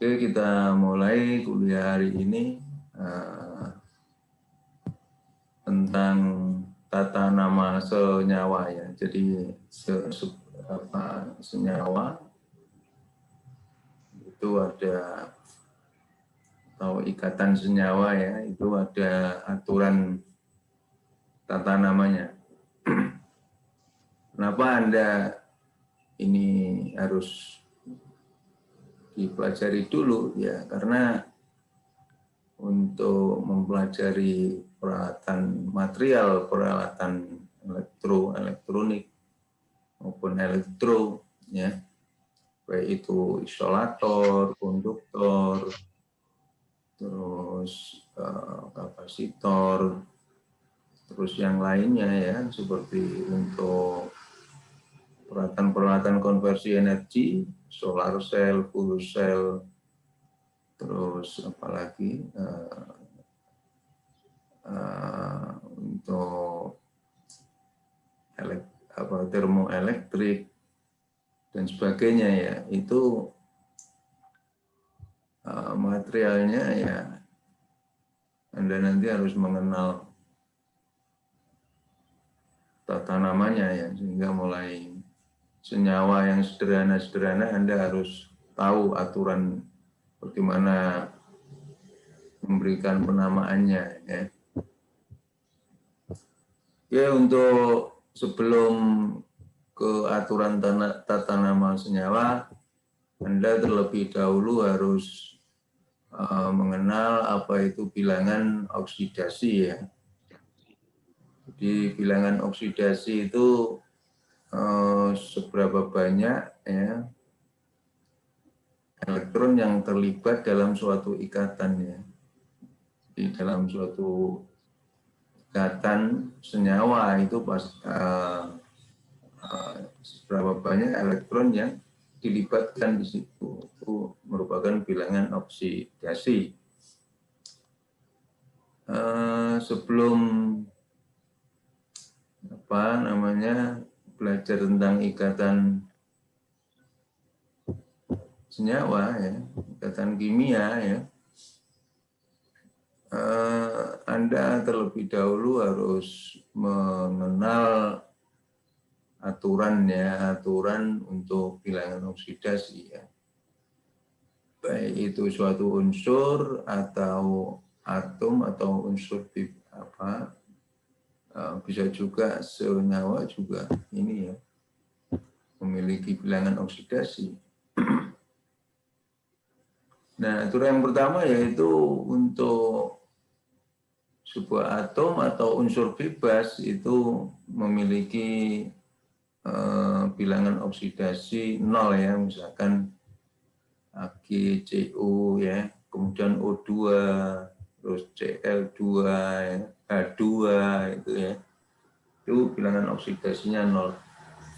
Oke, kita mulai kuliah hari ini tentang tata nama senyawa ya. Jadi senyawa itu ada, atau ikatan senyawa ya, itu ada aturan tata namanya. Kenapa Anda ini harus dipelajari dulu ya, karena untuk mempelajari peralatan material, peralatan elektronik maupun elektro ya, baik itu isolator, konduktor, terus kapasitor, terus yang lainnya ya, seperti untuk peralatan-peralatan konversi energi, solar cell, fuel cell, terus apalagi untuk termoelektrik dan sebagainya ya, itu materialnya ya Anda nanti harus mengenal tata namanya ya, sehingga mulai senyawa yang sederhana-sederhana Anda harus tahu aturan bagaimana memberikan penamaannya ya. Ya, untuk sebelum ke aturan tata nama senyawa, Anda terlebih dahulu harus mengenal apa itu bilangan oksidasi ya. Jadi bilangan oksidasi itu seberapa banyak ya elektron yang terlibat dalam suatu ikatan ya. Di dalam suatu ikatan senyawa itu seberapa banyak elektron yang dilibatkan di situ, itu merupakan bilangan oksidasi. Sebelum belajar tentang ikatan senyawa ya, ikatan kimia ya, Anda terlebih dahulu harus mengenal aturan untuk bilangan oksidasi ya. Baik itu suatu unsur atau atom atau unsur bisa juga senyawa juga ini ya, memiliki bilangan oksidasi. Nah, aturan yang pertama yaitu untuk sebuah atom atau unsur bebas itu memiliki bilangan oksidasi 0 ya, misalkan AgCO ya, kemudian O2, terus Cl2 ya, H2 itu ya. Itu bilangan oksidasinya 0.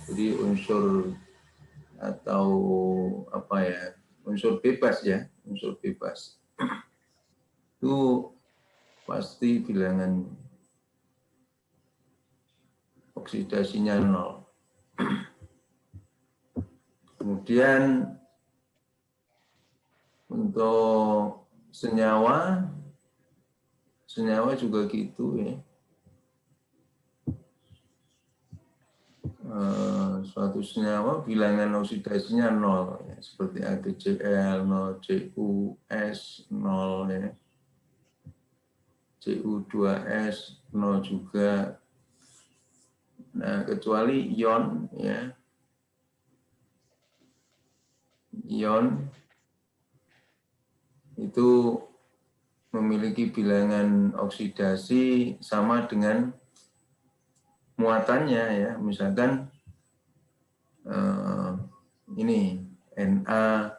Jadi unsur atau unsur bebas ya, unsur bebas. Itu pasti bilangan oksidasinya 0. Kemudian untuk senyawa juga gitu ya. Suatu senyawa bilangan oksidasinya 0 ya, seperti AgCl 0, CuS 0 ya, Cu2S 0 juga. Nah, kecuali ion ya, ion itu memiliki bilangan oksidasi sama dengan muatannya ya, misalkan ini Na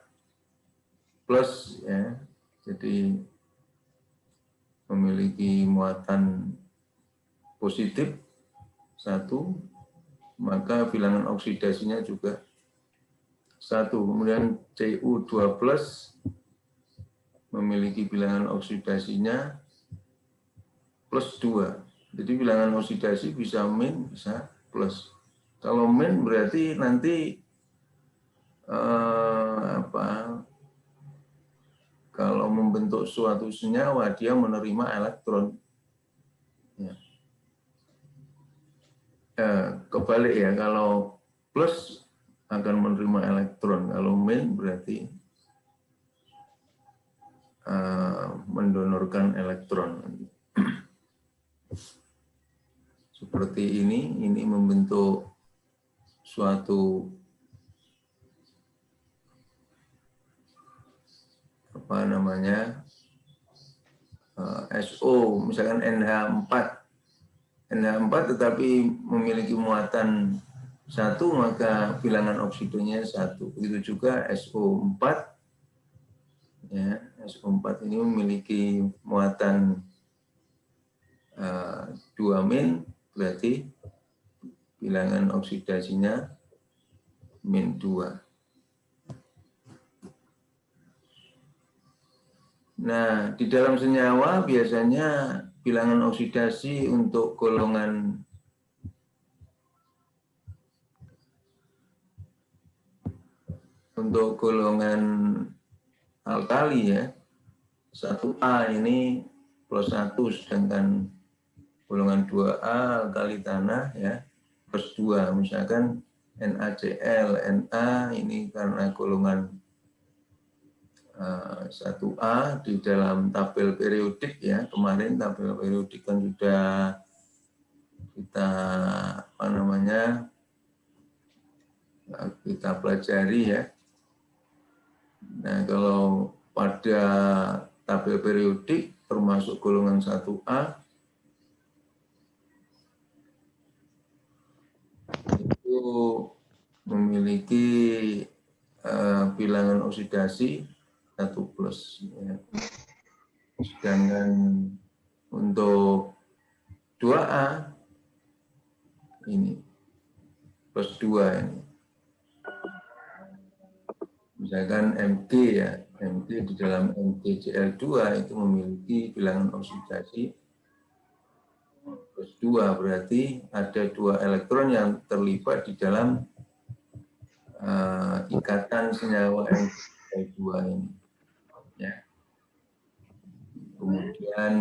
plus ya, jadi memiliki muatan positif 1, maka bilangan oksidasinya juga 1. Kemudian Cu2 plus memiliki bilangan oksidasinya plus 2. Jadi bilangan oksidasi bisa min, bisa plus. Kalau min berarti nanti membentuk suatu senyawa, dia menerima elektron. Ya. Kebalik ya, kalau plus akan menerima elektron, kalau min berarti mendonorkan elektron. Seperti ini membentuk suatu apa namanya SO, misalkan NH4 tetapi memiliki muatan 1, maka bilangan oksidanya 1. Begitu juga SO4, ya, SO4 ini memiliki muatan 2-, berarti bilangan oksidasinya -2. Nah, di dalam senyawa biasanya bilangan oksidasi untuk golongan alkali ya, 1A ini +1, sedangkan golongan 2A alkali tanah ya +2. Misalkan NaCl, Na ini karena golongan 1A di dalam tabel periodik ya, kemarin tabel periodik kan sudah kita kita pelajari ya. Nah, kalau pada tabel periodik termasuk golongan 1A itu memiliki bilangan oksidasi 1+. Ya. Sedangkan untuk 2A ini +2 ini. Misalkan Mg ya, Mg di dalam MgCl2 itu memiliki bilangan oksidasi +2, berarti ada 2 elektron yang terlibat di dalam ikatan senyawa MgCl2 ini. Ya. Kemudian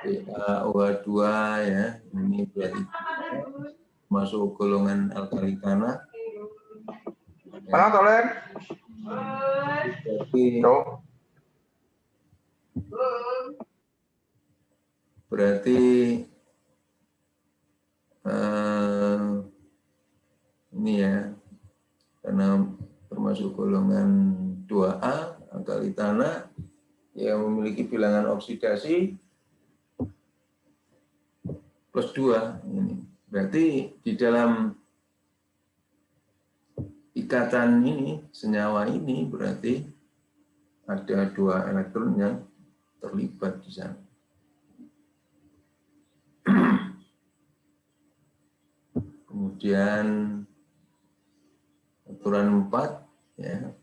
PaOH2 ya, ini berarti masuk golongan alkali tanah. Mana tolen? Berarti ini ya, karena termasuk golongan 2A alkali tanah yang memiliki bilangan oksidasi +2 ini. Berarti di dalam ikatan ini, senyawa ini berarti ada 2 elektron yang terlibat di sana. Kemudian aturan 4 ya.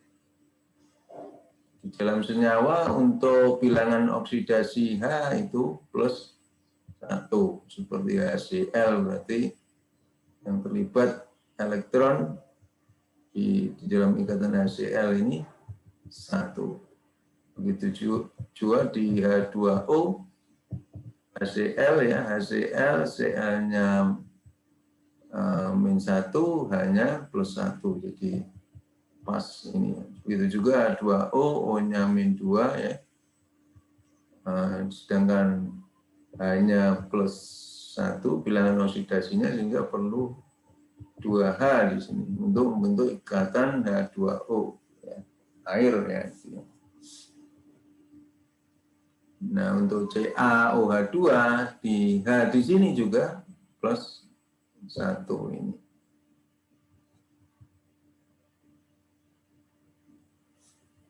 Di dalam senyawa untuk bilangan oksidasi H itu +1 seperti HCl, berarti yang terlibat elektron di dalam ikatan HCl ini 1. Begitu juga di H2O, HCl ya, HCl, Cl-nya -1, H-nya +1, jadi pas ini. Begitu juga H2O, O-nya -2 ya, sedangkan H-nya +1, bilangan oksidasinya sehingga perlu 2H di sini untuk membentuk ikatan H2O ya, air ya. Nah, untuk CaOH2 di H di sini juga +1 ini.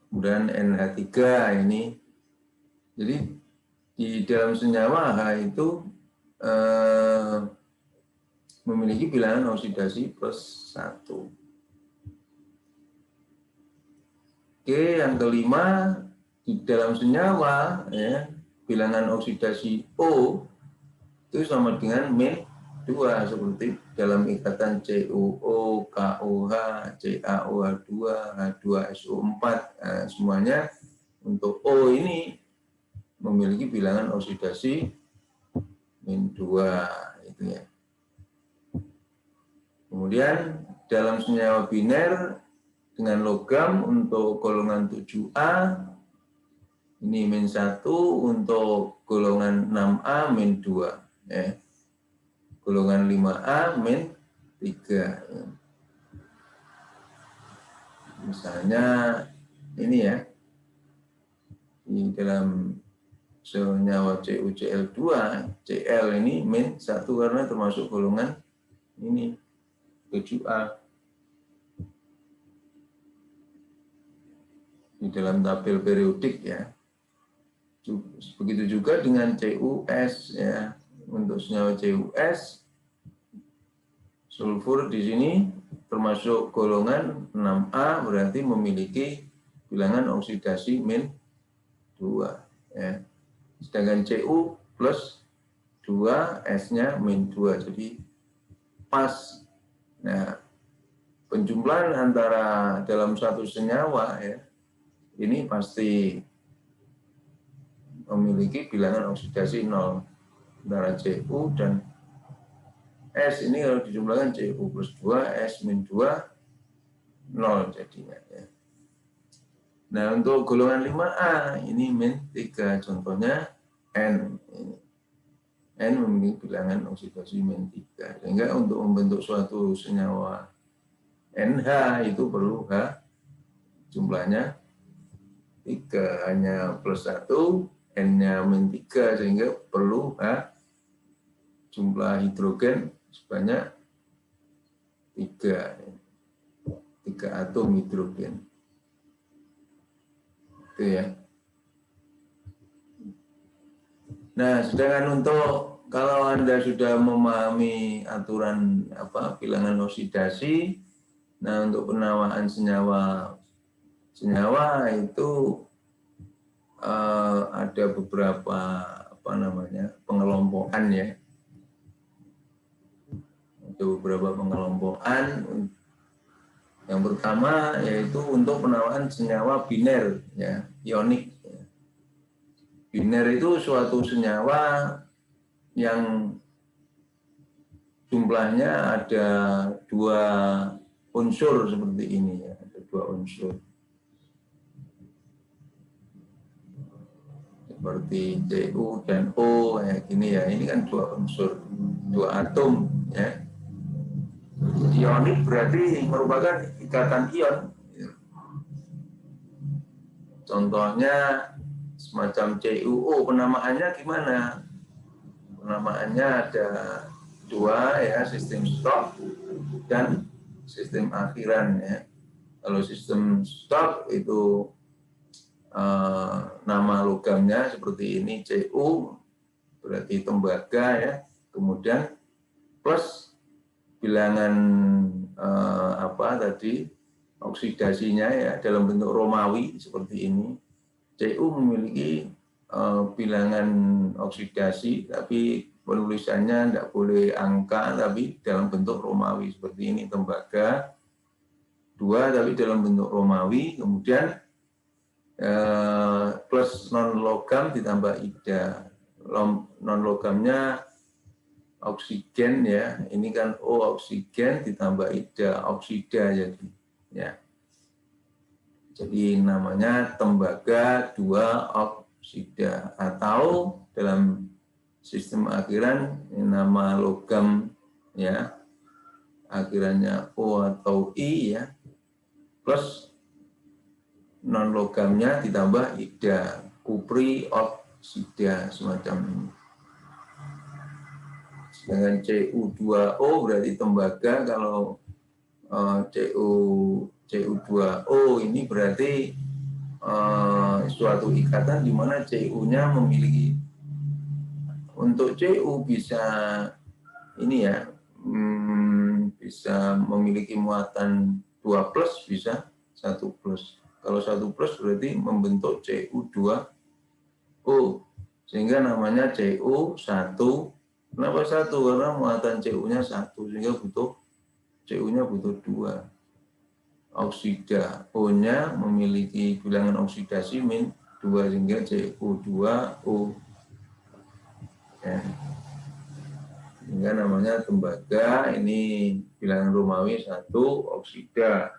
Kemudian NH3 ini. Jadi di dalam senyawa H itu memiliki bilangan oksidasi +1. Oke, yang kelima, di dalam senyawa ya, bilangan oksidasi O itu sama dengan -2 seperti dalam ikatan COO, KOH, CaOH2, H2SO4, semuanya untuk O ini memiliki bilangan oksidasi min 2 itu ya. Kemudian dalam senyawa biner dengan logam untuk golongan 7A ini min 1, untuk golongan 6A min 2 ya. Golongan 5A min 3 ya. Misalnya ini ya, di dalam senyawa CuCl2, Cl ini min 1 karena termasuk golongan ini 7A. Di dalam tabel periodik ya. Begitu juga dengan CuS ya. Untuk senyawa CuS, sulfur di sini termasuk golongan 6A, berarti memiliki bilangan oksidasi min 2 ya. Sedangkan Cu plus 2, S-nya min 2, jadi pas. Nah, penjumlahan antara dalam satu senyawa ya, ini pasti memiliki bilangan oksidasi 0 antara Cu dan S. Ini kalau dijumlahkan Cu plus 2, S min 2, 0 jadinya ya. Nah, untuk golongan 5A ini min 3, contohnya N. N memiliki bilangan oksidasi min 3. Sehingga untuk membentuk suatu senyawa NH itu perlu H jumlahnya 3, hanya plus 1, N-nya min 3, sehingga perlu H jumlah hidrogen sebanyak 3 atom hidrogen. Itu ya. Nah, sedangkan untuk kalau Anda sudah memahami aturan bilangan oksidasi, nah untuk penamaan senyawa itu ada beberapa pengelompokan ya. Ada beberapa pengelompokan. Yang pertama yaitu untuk penamaan senyawa biner ya, ionik. Biner itu suatu senyawa yang jumlahnya ada 2 unsur seperti ini ya, ada 2 unsur. Seperti Cu dan O kayak gini ya, ini kan 2 unsur, 2 atom ya. Ionik berarti merupakan ikatan ion. Contohnya semacam CuO, penamaannya gimana? Penamaannya ada 2 ya, sistem stop dan sistem akhiran ya. Kalau sistem stop itu nama logamnya seperti ini, Cu berarti tembaga ya. Kemudian plus bilangan oksidasinya ya dalam bentuk Romawi seperti ini. Cu memiliki bilangan oksidasi, tapi penulisannya tidak boleh angka, tapi dalam bentuk Romawi seperti ini, tembaga 2 tapi dalam bentuk Romawi, kemudian plus non logam ditambah ida. Non logamnya oksigen ya, ini kan O oksigen ditambah ida, oksida jadi ya. Jadi namanya tembaga 2 oksida, atau dalam sistem akhiran nama logam ya, akhirannya O atau I ya, plus non logamnya ditambah ida, kupri oksida semacam ini. Dengan Cu2O berarti tembaga, kalau Cu2O ini berarti suatu ikatan di mana Cu-nya memiliki, untuk Cu bisa ini ya, bisa memiliki muatan 2 plus, bisa 1 plus. Kalau 1 plus berarti membentuk Cu2O, sehingga namanya Cu1. Kenapa 1? Karena muatan Cu-nya 1, sehingga Cu-nya butuh 2. Oksida, O-nya memiliki bilangan oksidasi min 2 sehingga CU2O. Ya. Sehingga namanya tembaga, ini bilangan Romawi 1, oksida.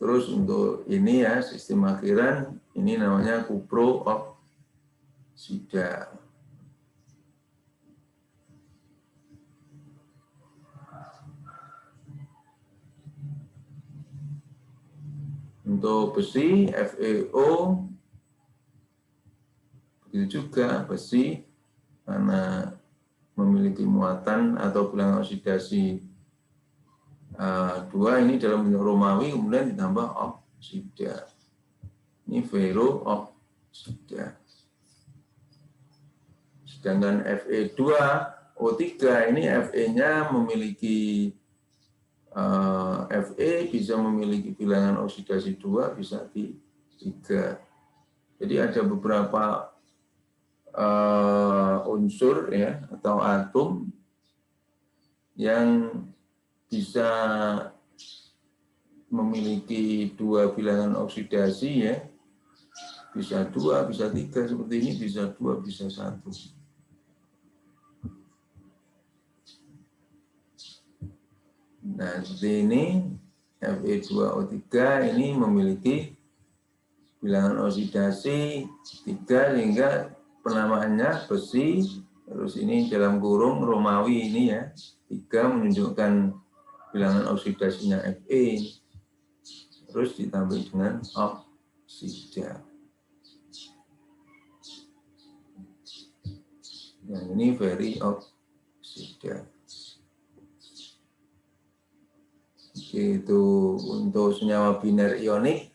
Terus untuk ini ya, sistem akhiran, ini namanya kupro oksida. Untuk besi, FeO, begitu juga besi, karena memiliki muatan atau bilangan oksidasi 2, ini dalam bentuk Romawi, kemudian ditambah oksida. Ini ferro oksida. Sedangkan Fe2O3, ini Fe-nya memiliki Fe bisa memiliki bilangan oksidasi 2, bisa di 3. Jadi ada beberapa unsur ya atau atom yang bisa memiliki 2 bilangan oksidasi ya, bisa 2, bisa 3 seperti ini, bisa 2, bisa 1. Nah, seperti ini, Fe2O3 ini memiliki bilangan oksidasi 3, sehingga penamaannya besi, terus ini dalam kurung Romawi ini ya, 3 menunjukkan bilangan oksidasinya Fe, terus ditambah dengan oksida. Yang ini very oksida. Itu untuk senyawa biner ionik.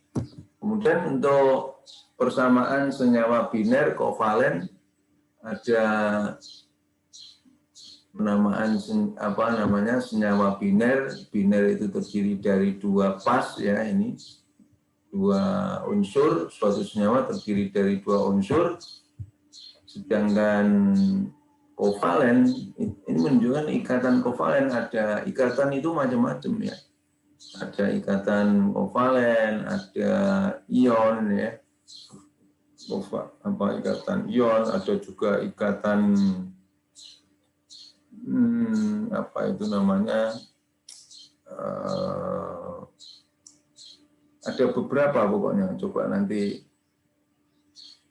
Kemudian untuk persamaan senyawa biner kovalen ada penamaan senyawa biner. Biner itu terdiri dari 2 pas ya, ini 2 unsur. Suatu senyawa terdiri dari 2 unsur. Sedangkan kovalen ini menunjukkan ikatan kovalen. Ada ikatan itu macam-macam ya. Ada ikatan kovalen, ada ion ya, ikatan ion, ada juga ikatan ada beberapa pokoknya.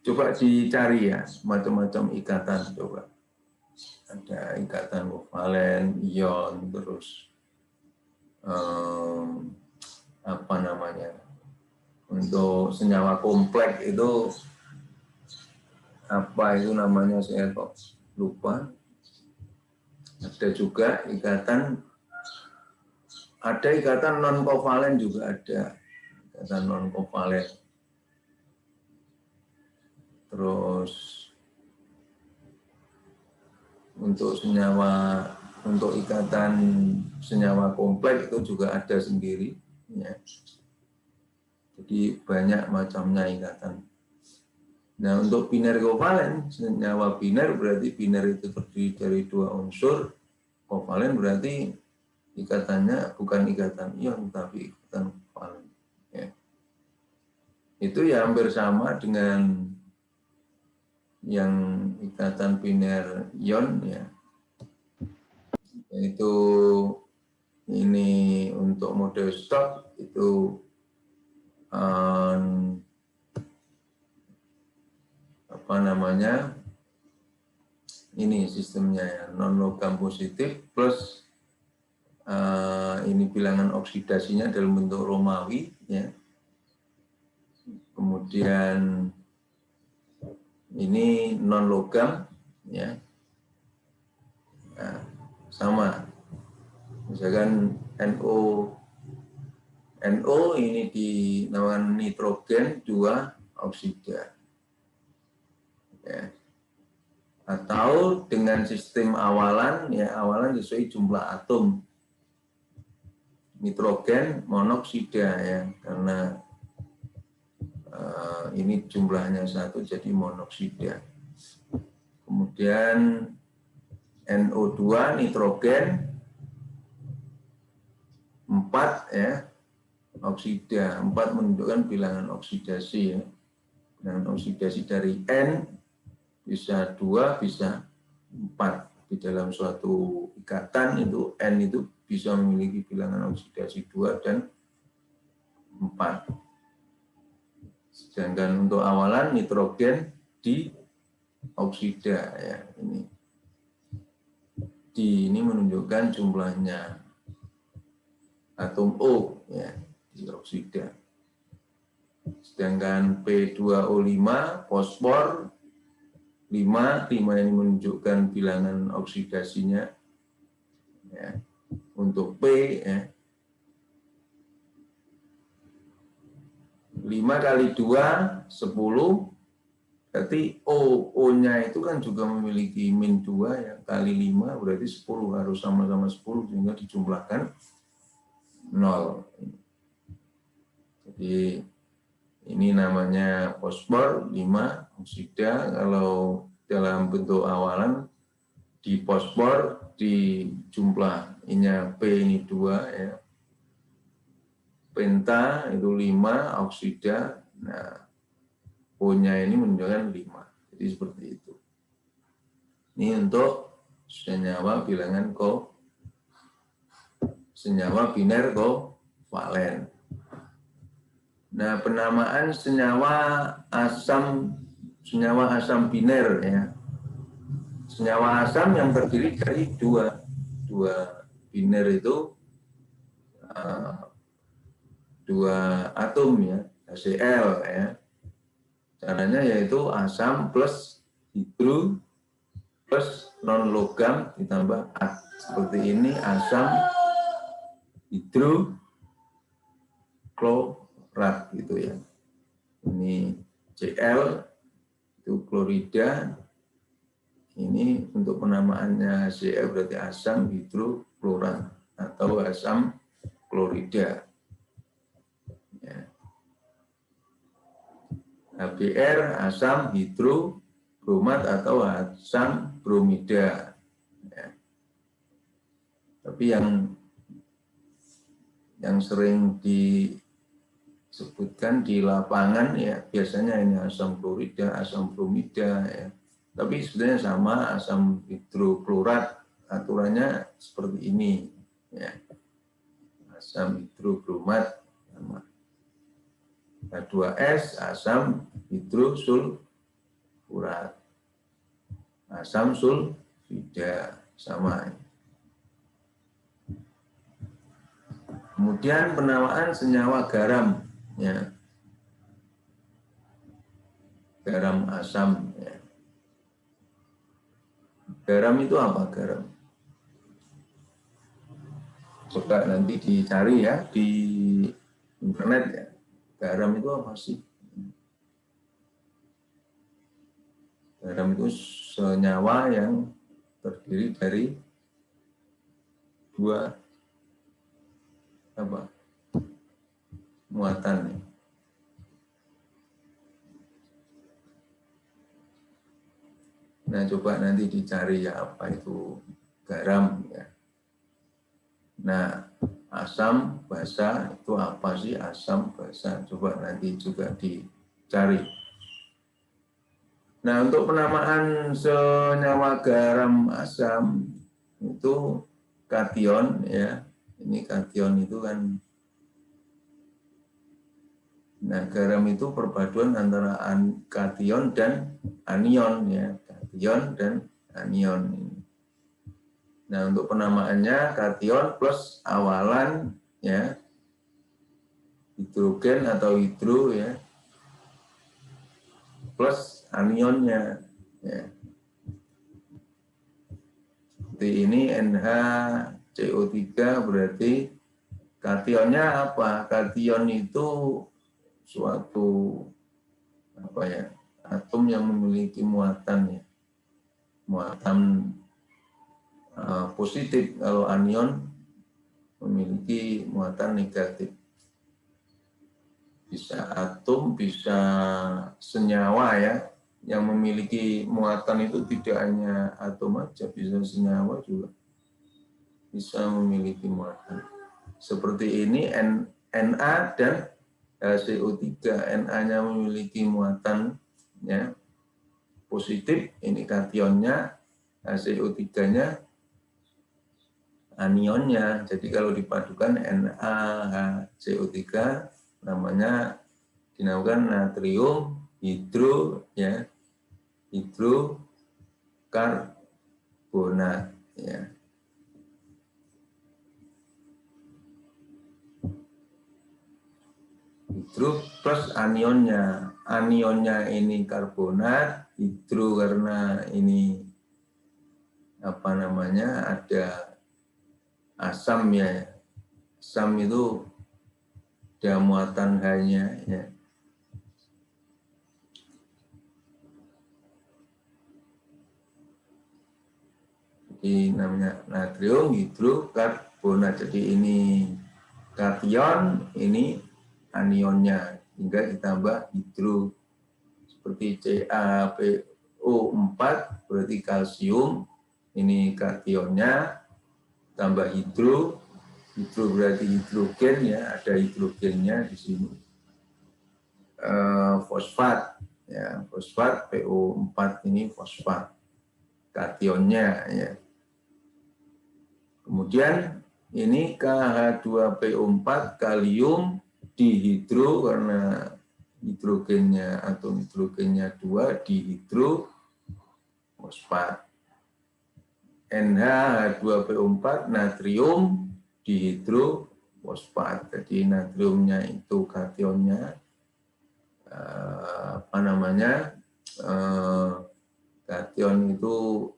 Coba dicari ya, macam-macam ikatan coba. Ada ikatan kovalen, ion, terus untuk senyawa kompleks itu apa itu namanya, saya kok lupa. Ada juga ikatan non kovalen juga ada, ikatan non kovalen. Terus untuk ikatan senyawa kompleks itu juga ada sendiri ya. Jadi banyak macamnya ikatan. Nah, untuk biner kovalen, senyawa biner berarti biner itu terdiri dari 2 unsur. Kovalen berarti ikatannya bukan ikatan ion tapi ikatan kovalen ya. Itu ya hampir sama dengan yang ikatan biner ion ya, yaitu ini untuk mode Stokes itu ini sistemnya ya, non logam positif plus ini bilangan oksidasinya dalam bentuk Romawi ya. Kemudian ini non logam ya. Nah, sama. Misalkan NO ini dinamakan nitrogen 2 oksida. Ya. Atau dengan sistem awalan ya, awalan sesuai jumlah atom. Nitrogen monoksida ya, karena ini jumlahnya 1 jadi monoksida. Kemudian NO2 nitrogen 4 ya, oksida. 4 menunjukkan bilangan oksidasi ya. Bilangan oksidasi dari N bisa 2, bisa 4. Di dalam suatu ikatan itu N itu bisa memiliki bilangan oksidasi 2 dan 4. Sedangkan untuk awalan nitrogen di oksida ya ini. Ini menunjukkan jumlahnya atom O ya di oksida. Sedangkan P2O5 fosfor 5 ini menunjukkan bilangan oksidasinya ya. Untuk P ya 5 kali 2 10, berarti O-nya itu kan juga memiliki min 2 ya, kali 5 berarti 10, harus sama-sama 10 sehingga dijumlahkan 0. Jadi ini namanya fosfor 5 oksida. Kalau dalam bentuk awalan di fosfor di jumlahnya P ini 2 ya. Penta itu 5 oksida. Nah, O-nya ini menunjukkan 5. Jadi seperti itu. Ini untuk senyawa bilangan senyawa biner kovalen. Nah, penamaan senyawa asam biner ya. Senyawa asam yang terdiri dari dua biner itu dua atom ya, HCl ya. Caranya yaitu asam plus hidro plus non logam ditambah seperti ini, asam hidro klorat gitu ya. Ini Cl itu klorida. Ini untuk penamaannya HCl berarti asam hidroklorat atau asam klorida. Ya. HBr asam hidrobromat atau asam bromida. Ya. Tapi yang sering disebutkan di lapangan ya biasanya ini asam klorida, asam bromida ya. Tapi sebenarnya sama, asam hidroklorat aturannya seperti ini ya. Asam hidrobromat sama H2S asam hidrosulfurat, asam sulfida sama. Kemudian penamaan senyawa garam ya. Garam asam ya. Garam itu apa garam? Coba nanti dicari ya di internet ya. Garam itu apa sih? Garam itu senyawa yang terdiri dari dua muatan ya. Nah, coba nanti dicari ya apa itu garam ya. Nah, asam basa itu apa sih asam basa? Coba nanti juga dicari. Nah, untuk penamaan senyawa garam asam itu kation ya. Ini kation itu kan. Nah, garam itu perpaduan antara kation dan anion ya. Kation dan anion. Nah, untuk penamaannya kation plus awalan ya hidrogen atau hidro ya plus anionnya ya. Seperti ini NaCO3 berarti kationnya apa? Kation itu suatu atom yang memiliki muatan ya. Muatan positif, kalau anion memiliki muatan negatif. Bisa atom, bisa senyawa ya, yang memiliki muatan itu tidak hanya atom aja, bisa senyawa juga bisa memiliki muatan. Seperti ini Na dan HCO3. Na-nya memiliki muatan ya, positif, ini kationnya, HCO3-nya anionnya. Jadi kalau dipadukan NaHCO3 namanya dinamakan natrium hidro ya, hidrokarbonat ya. Hidro plus anionnya. Anionnya ini karbonat, hidro karena ini apa namanya, ada asam ya. Asam itu ada muatan H-nya ya. Jadi namanya natrium hidrokarbonat. Jadi ini kation, ini anionnya, hingga ditambah hidro seperti CaPO4 berarti kalsium, ini kationnya, tambah hidro berarti hidrogen ya, ada hidrogennya di sini. Fosfat ya, fosfat PO4 ini fosfat kationnya ya. Kemudian ini KH2PO4 kalium dihidro karena hidrogennya, atom hidrogennya 2, dihidro fosfat. NH2PO4 natrium dihidro fosfat. Jadi natriumnya itu kationnya apa namanya? Kation itu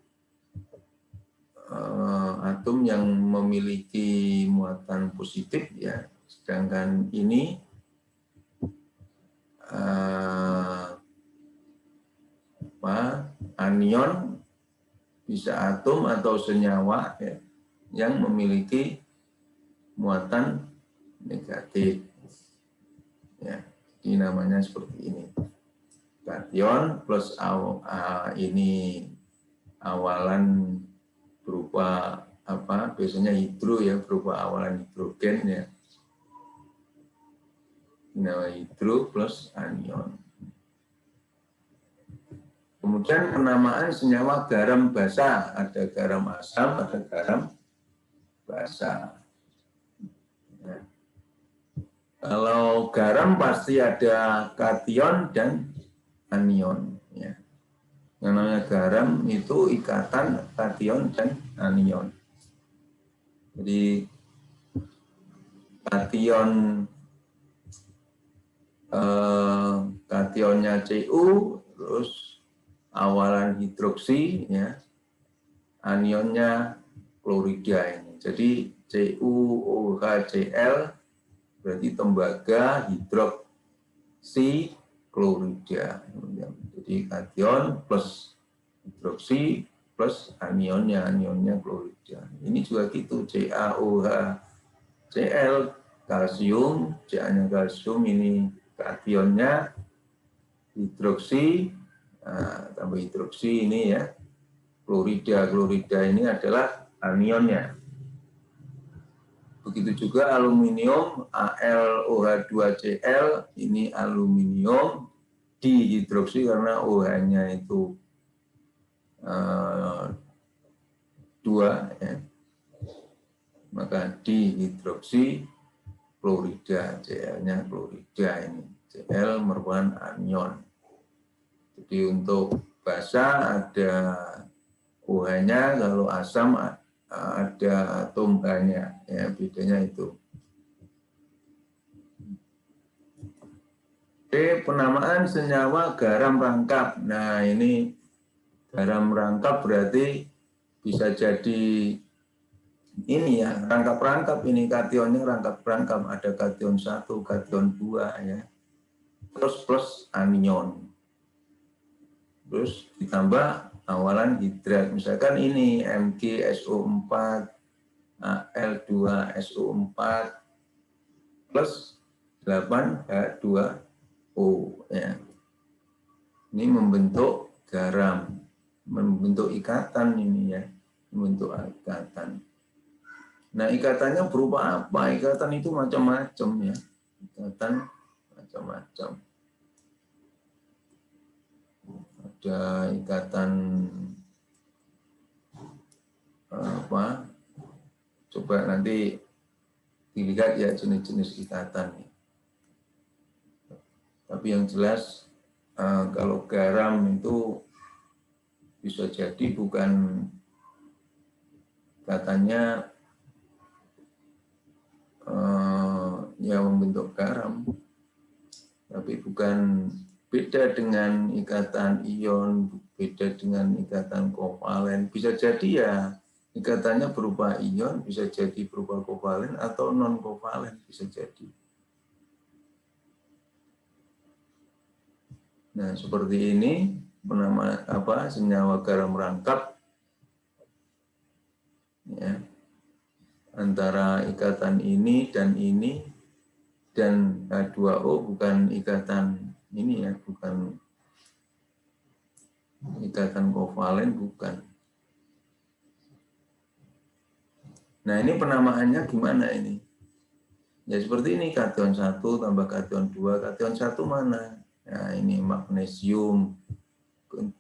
atom yang memiliki muatan positif ya, sedangkan ini anion bisa atom atau senyawa ya, yang memiliki muatan negatif ya, ini namanya seperti ini, kation plus ini awalan berupa apa, biasanya hidro ya, berupa awalan hidrogen ya, nah hidro plus anion. Kemudian penamaan senyawa garam basa, ada garam asam, ada garam basa. Ya. Kalau garam pasti ada kation dan anion ya. Yang namanya garam itu ikatan kation dan anion. Jadi kationnya Cu, terus awalan hidroksi ya, anionnya klorida ini. Jadi CuOHCl berarti tembaga hidroksi klorida. Jadi kation plus hidroksi plus anionnya klorida. Ini juga gitu, CaOHCl kalsium, Ca-nya kalsium, ini kationnya hidroksi, tambah hidroksi ini ya, klorida ini adalah anionnya. Begitu juga aluminium, AlOH2Cl, ini aluminium dihidroksi karena OH-nya itu 2 ya. Maka dihidroksi klorida, Cl-nya klorida ini. Cl merupakan anion. Jadi untuk basa ada OH-nya, kalau asam ada atom H-nya, ya, bedanya itu. Oke, penamaan senyawa garam rangkap. Nah, ini garam rangkap berarti bisa jadi ini ya, rangkap-rangkap, ini kationnya rangkap-rangkap, ada kation 1, kation 2 ya. Terus plus anion. Terus ditambah awalan hidrat, misalkan ini MgSO4, Al2SO4 plus 8H2O ya. Ini membentuk garam, membentuk ikatan ini ya, membentuk ikatan. Nah, ikatannya berupa apa? Ikatan itu macam-macam ya. Ikatan macam-macam. Ada ikatan apa? Coba nanti dilihat ya jenis-jenis ikatan. Tapi yang jelas kalau garam itu bisa jadi bukan katanya yang membentuk garam, tapi bukan, beda dengan ikatan ion, beda dengan ikatan kovalen. Bisa jadi ya ikatannya berupa ion, bisa jadi berupa kovalen atau non kovalen, bisa jadi. Nah, seperti ini senyawa garam rangkap ya, antara ikatan ini dan H2O bukan ikatan ini ya, bukan ikatan kovalen, bukan. Nah, ini penamaannya gimana ini? Ya seperti ini, kation 1 tambah kation 2, kation 1 mana? Nah, ini magnesium,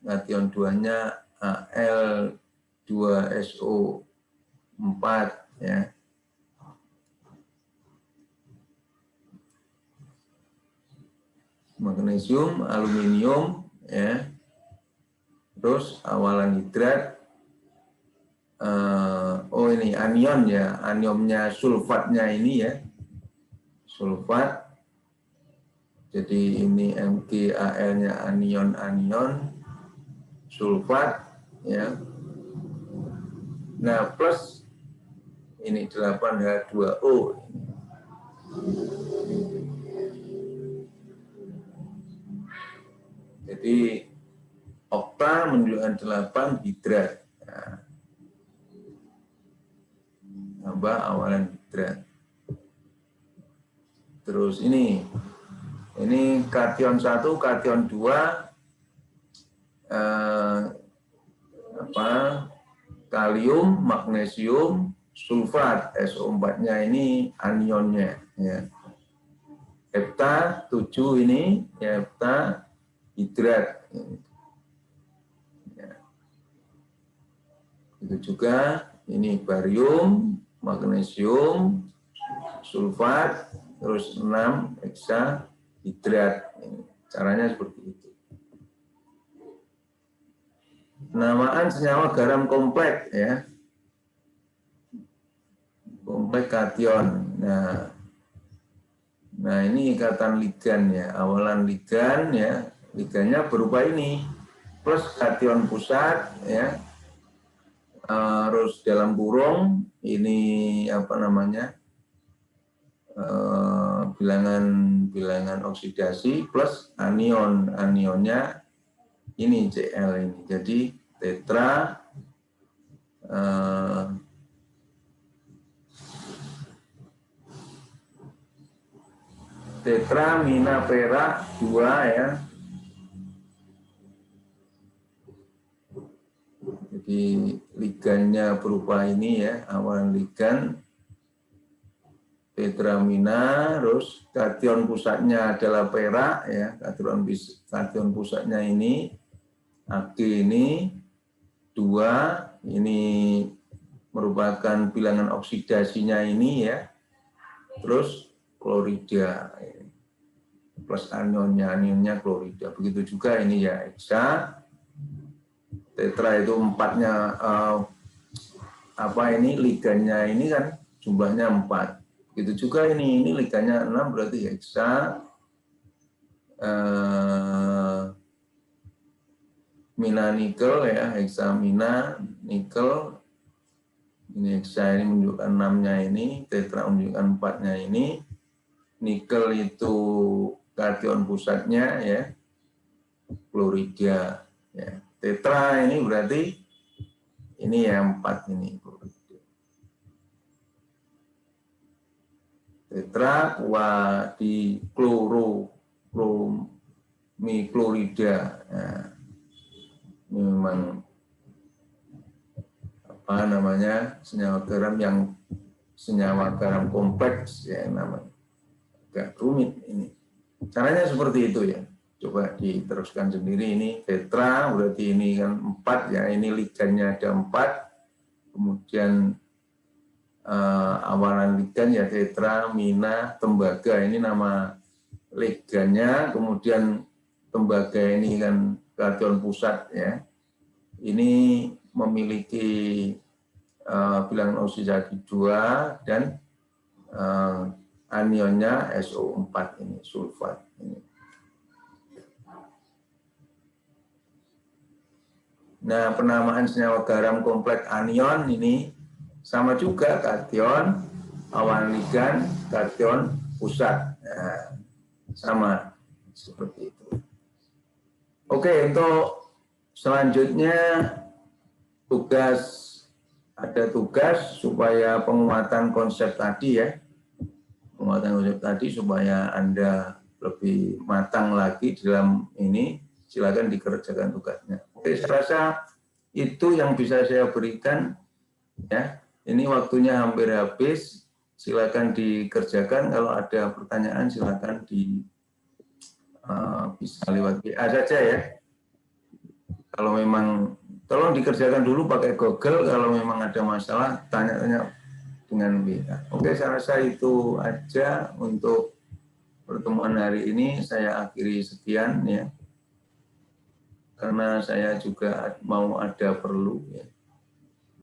kation 2-nya Al2SO4 ya. Magnesium, aluminium ya. Terus awalan hidrat, ini anion ya, anionnya sulfatnya ini ya, sulfat. Jadi ini MgAl-nya anion sulfat ya. Nah, plus ini 8H2O. Jadi okta menunjukkan 8 hidrat. Nah, tambah awalan hidrat. Terus ini kation 1, kation 2 kalium, magnesium, sulfat, SO4-nya ini anionnya ya. Hepta 7 ini ya, hepta hidrat. Ya. Itu juga ini barium, magnesium, sulfat, terus 6 heksahidrat. Caranya seperti itu. Penamaan senyawa garam kompleks ya. Kompleks kation. Nah ini ikatan ligan ya. Awalan ligan ya. Ligannya berupa ini. Plus kation pusat ya. Terus dalam kurung ini bilangan oksidasi plus anionnya ini Cl ini. Jadi tetra mina perak 2 ya. Jadi ligannya berupa ini ya, awalan ligan tetramina, terus kation pusatnya adalah perak ya, kation pusatnya ini Ag ini 2, ini merupakan bilangan oksidasinya ini ya, terus klorida plus anionnya klorida. Begitu juga ini ya heksa. Tetra itu 4-nya ligannya ini kan jumlahnya 4. Begitu juga ini ligannya 6, berarti heksa mina nikel ya, heksamina nikel. Ini heksa ini menunjukkan 6-nya ini, tetra menunjukkan 4-nya ini. Nikel itu kation pusatnya ya, klorida ya. Tetra ini berarti ini ya 4 ini. Tetra di klorida. Nah, ini memang senyawa garam yang senyawa garam kompleks ya namanya. Agak rumit ini. Caranya seperti itu ya. Coba diteruskan sendiri ini tetra berarti ini kan 4 ya. Ini ligannya ada 4. Kemudian awalan ligan ya tetra, mina, tembaga ini nama ligannya. Kemudian tembaga ini kan kation pusat ya. Ini memiliki bilangan oksidasi 2 dan anionnya SO4 ini sulfat ini. Nah, penamaan senyawa garam kompleks anion ini sama juga kation, awan ligan, kation pusat. Nah, sama seperti itu. Oke, untuk selanjutnya ada tugas supaya penguatan konsep tadi ya. Penguatan konsep tadi supaya Anda lebih matang lagi dalam ini, silakan dikerjakan tugasnya. Oke, saya rasa itu yang bisa saya berikan ya. Ini waktunya hampir habis. Silakan dikerjakan. Kalau ada pertanyaan silakan bisa lewat WA saja ya. Kalau memang tolong dikerjakan dulu pakai Google. Kalau memang ada masalah tanya-tanya dengan WA. Oke, saya rasa itu aja untuk pertemuan hari ini. Saya akhiri sekian ya. Karena saya juga mau ada perlu ya.